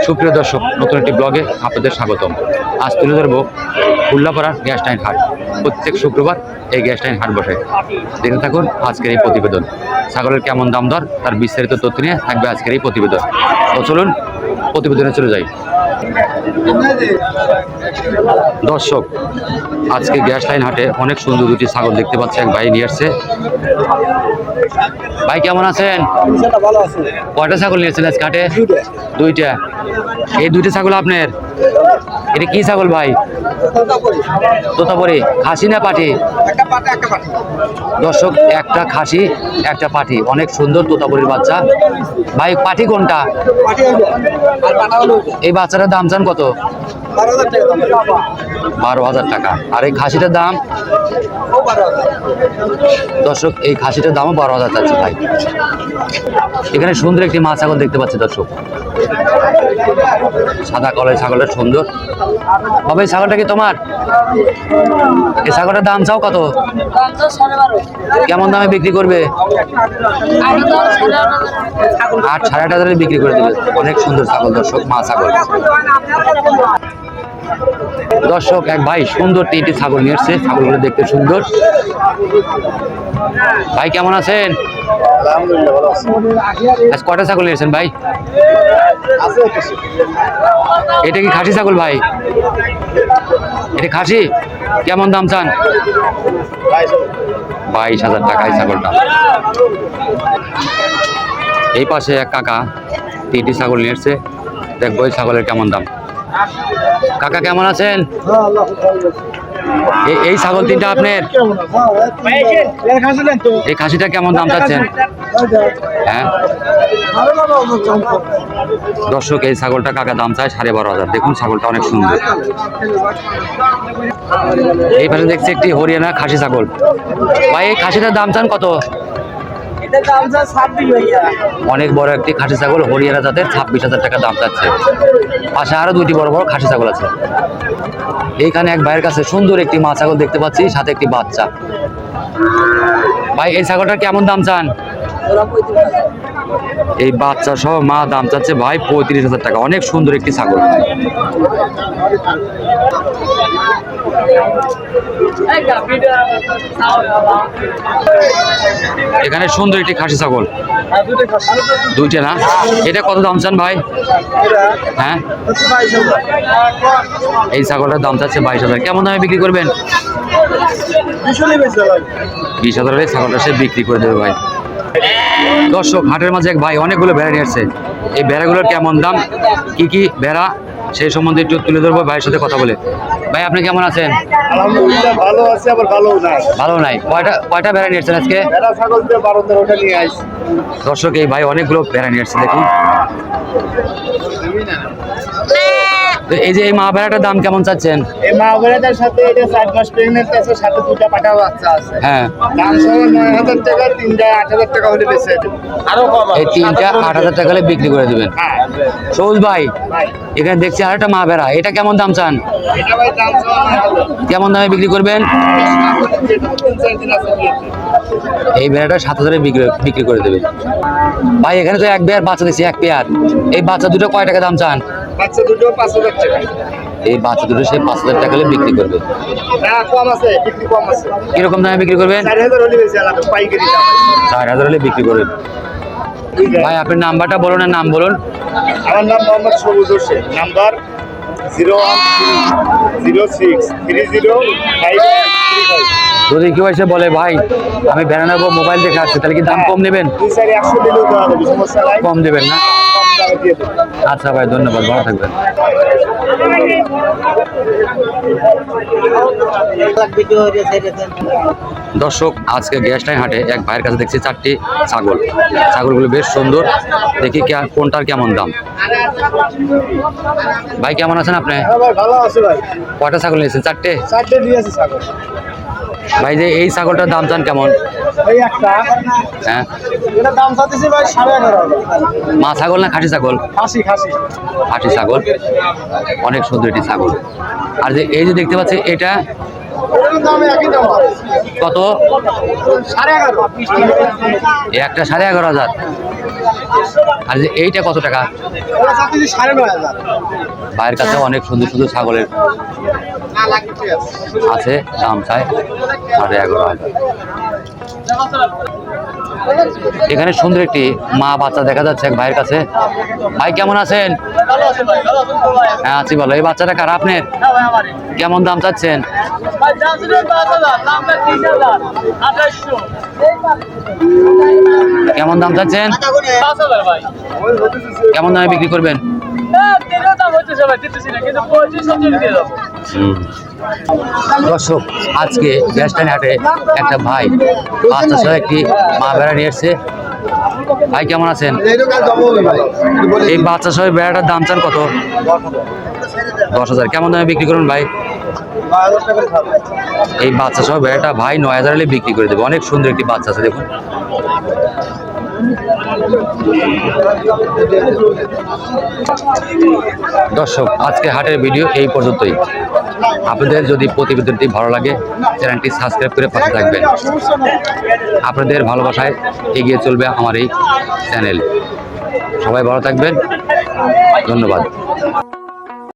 সুপ্রিয় দর্শক, নতুন একটি ব্লগে আপনাদের স্বাগতম। আজ তুলে ধরবো উল্লাপাড়ার গ্যাস্টাইন হাট। প্রত্যেক শুক্রবার এই গ্যাস্টাইন হাট বসে। দেখতে থাকুন আজকের এই প্রতিবেদন। ছাগলের কেমন দাম দর তার বিস্তারিত তথ্য নিয়ে থাকবে আজকের এই প্রতিবেদন। তো চলুন প্রতিবেদনে চলে যাই। দর্শক, আজকে গ্যাস্টাইন হাটে অনেক সুন্দর দুটি ছাগল দেখতে পাচ্ছি। এক ভাই নিয়ে এসছে। ভাই কেমন আছেন? কয়টা ছাগল নিয়েছেন আজকে হাটে? দুইটা। এই দুইটা ছাগল আপনার? এটা কি ছাগল ভাই? তোতাপুরি। খাসি না পাটি? দর্শক, একটা খাসি একটা পাটি, অনেক সুন্দর তোতাপুরির বাচ্চা। ভাই পাটি কোনটা? এই বাচ্চাটার দাম চান কত? 12,000 টাকা। আর এই খাসিটার দাম? দর্শক, এই খাসিটার দামও 12,000 চাচ্ছি ভাই। এখানে সুন্দর একটি মা ছাগল দেখতে পাচ্ছি দর্শক, সাদা কলের ছাগলটা সুন্দর। বাবা, এই ছাগলটা কি তোমার? এই ছাগলটার দাম চাও কত? কেমন দামে বিক্রি করবে? 8, 8.5 বিক্রি করে দেবে। অনেক সুন্দর ছাগল দর্শক, মা ছাগল। দর্শক, এক ভাই সুন্দর 3টি ছাগল নিয়ে এসছে। ছাগলগুলো দেখতে সুন্দর। ভাই কেমন আছেন? আজ কয়টা ছাগল নিয়েছেন ভাই? এটা কি খাসি ছাগল ভাই? এটা খাসি? কেমন দাম চান? 22,000 টাকা এই ছাগলটা। এই পাশে এক কাকা 3টি ছাগল নিয়ে এসছে। দেখবো এই ছাগলের কেমন দাম। কাকা কেমন আছেন? এই ছাগল 3টা আপনার? এই খাসিটা কেমন দাম চাচ্ছেন? হ্যাঁ দর্শক, এই ছাগলটা কাকা দাম চায় 12,500। দেখুন ছাগলটা অনেক সুন্দর। এই পাশে দেখছি একটি হরিয়ানা খাসি ছাগল। ভাই, এই খাসিটার দাম চান কত? অনেক বড় একটি খাসি ছাগল, হরিয়ানা জাতের, 26,000 টাকা দাম চাচ্ছে। পাশে আরো 2টি বড় বড় খাসি ছাগল আছে। এইখানে এক ভাইয়ের কাছে সুন্দর একটি মা ছাগল দেখতে পাচ্ছি, সাথে একটি বাচ্চা। ভাই, এই ছাগলটার কেমন দাম চান? এই বাচ্চা সহ মা দাম চাচ্ছে ভাই 35,000 টাকা। অনেক সুন্দর একটি ছাগল। এখানে সুন্দর একটি খাসি ছাগল, 2টা না? এটা কত দাম চান ভাই? হ্যাঁ, এই ছাগলটার দাম চাচ্ছে 22,000। কেমন দামে বিক্রি করবেন? 20,000 ছাগলটা সে বিক্রি করে দেবে ভাই। দর্শক, হাটের মাঝে এক ভাই অনেকগুলো ভেড়া নিয়ে আসছে। এই ভেড়াগুলোর কেমন দাম, কি কি ভেড়া, সেই সম্বন্ধে একটু তুলে ধরবো ভাইয়ের সাথে কথা বলে। ভাই, আপনি কেমন আছেন? আলহামদুলিল্লাহ, ভালো আছে, আবার ভালো নাই। ভালো নাই? কয়টা ভেড়া নিয়ে আসছেন আজকে? ভেড়া ছাগল দিয়ে 12-13টা নিয়ে আসছি। দর্শক, এই ভাই অনেকগুলো ভেড়া নিয়ে আসছে। দেখুন এই যে এই মা ভেড়াটার দাম কেমন চাচ্ছেন? এই মা ভেড়াটার সাথে এটা 4 মাস প্রেগন্যান্ট আছে, সাথে 2টা পাঠা বাচ্চা আছে। হ্যাঁ, দাম সহ 9,000 টাকা, 3টা 8,000 টাকা হলে বেচে দেব। আরো কম। এই 3টা 8,000 টাকা হলে বিক্রি করে দিবেন। হ্যাঁ সবুজ ভাই, ভাই, এখানে দেখছি আরেকটা মা ভেড়া। এটা কেমন দাম চান? এটা ভাই দাম সহ 9,000। কেমন দামে বিক্রি করবেন? এই ভেড়াটা 7,000 বিক্রি করে দেবে ভাই। এখানে তো এক পেয়ার বাচ্চা দিচ্ছি, এক পেয়ার। এই বাচ্চা দুটো কয় টাকা দাম চান? বাচ্চা দুটো 5,000 টাকা। এই বাচ্চা দুটো সে 5,000 টাকা হলে বিক্রি করবে। না, কম আছে, বিক্রি কম আছে। কিরকম দামে বিক্রি করবেন? 4,000 হলে বেচে আলাদা পাইকারি দাম। 4,000 হলে বিক্রি করবেন ভাই। আপনার নাম্বারটা বলুন, নাম বলুন। আমার নাম মোহাম্মদ সবুজ হোসেন। নাম্বার 01306305135। যদি কেউ এসে বলে ভাই আমি ভেড়া নেবো, মোবাইল দেখে আসছে, তাহলে কি দাম কম নেবেন? 2-4-100 দিলেও দেওয়া যাবে, সমস্যা নাই। কম দেবেন না? কম দামে দিয়ে দেবো। আচ্ছা ভাই, ধন্যবাদ, ভালো থাকবেন। দর্শক, আজকে গ্যাস্টাইন হাটে এক ভাইয়ের কাছে দেখছি 4টি ছাগল। ছাগলগুলো বেশ সুন্দর। দেখি কোনটার কেমন দাম। ভাই কেমন আছেন আপনি? হ্যাঁ ভাই, ভালো আছে ভাই। কয়টা ছাগল নিয়েছেন? 4টে? 4টে দিয়েছি ছাগল ভাই। যে এই ছাগলটার দাম চান কেমন? এই একটা। হ্যাঁ, এটা দাম চাচ্ছি ভাই 11,500। মা ছাগল না খাসি ছাগল? খাসি খাসি খাসি ছাগল, অনেক সুন্দর একটি ছাগল। আর যে এই যে দেখতে পাচ্ছি এটা দাম একই দাম। কত? 11,500। একটা 11,500। আর যে এইটা কত টাকা? ওরা চাচ্ছি 9,500। ভাইয়ের কাছে অনেক সুন্দর সুন্দর ছাগলের আছে, দাম চাই 11,500। এখানে সুন্দর একটি মা বাচ্চা দেখা যাচ্ছে এক ভাইয়ের কাছে। ভাই কেমন আছেন? হ্যাঁ আছি ভালো। এই বাচ্চাটা কার আপনার? কেমন দাম চাচ্ছেন? কেমন দাম চাচ্ছেন? কেমন দামে বিক্রি করবেন? দর্শক, আজকে গ্যাসটাইন হাটে একটা ভাই বাচ্চা সহ একটি মা বেড়া নিয়ে এসছে। ভাই কেমন আছেন? এই বাচ্চা সহ বেড়াটার দাম চান কত? 10,000। কেমন দামে বিক্রি করুন ভাই? এই বাচ্চা সহ বেড়াটা ভাই 9,000 হলে বিক্রি করে দেবে। অনেক সুন্দর একটি বাচ্চা আছে দেখুন। দর্শক, আজকে হাটের ভিডিও এই পর্যন্তই। আপনাদের যদি প্রতিবেদনটি ভালো লাগে চ্যানেলটি সাবস্ক্রাইব করে পাশে থাকবেন। আপনাদের ভালোবাসায় এগিয়ে চলবে আমার এই চ্যানেল। সবাই ভালো থাকবেন, ধন্যবাদ।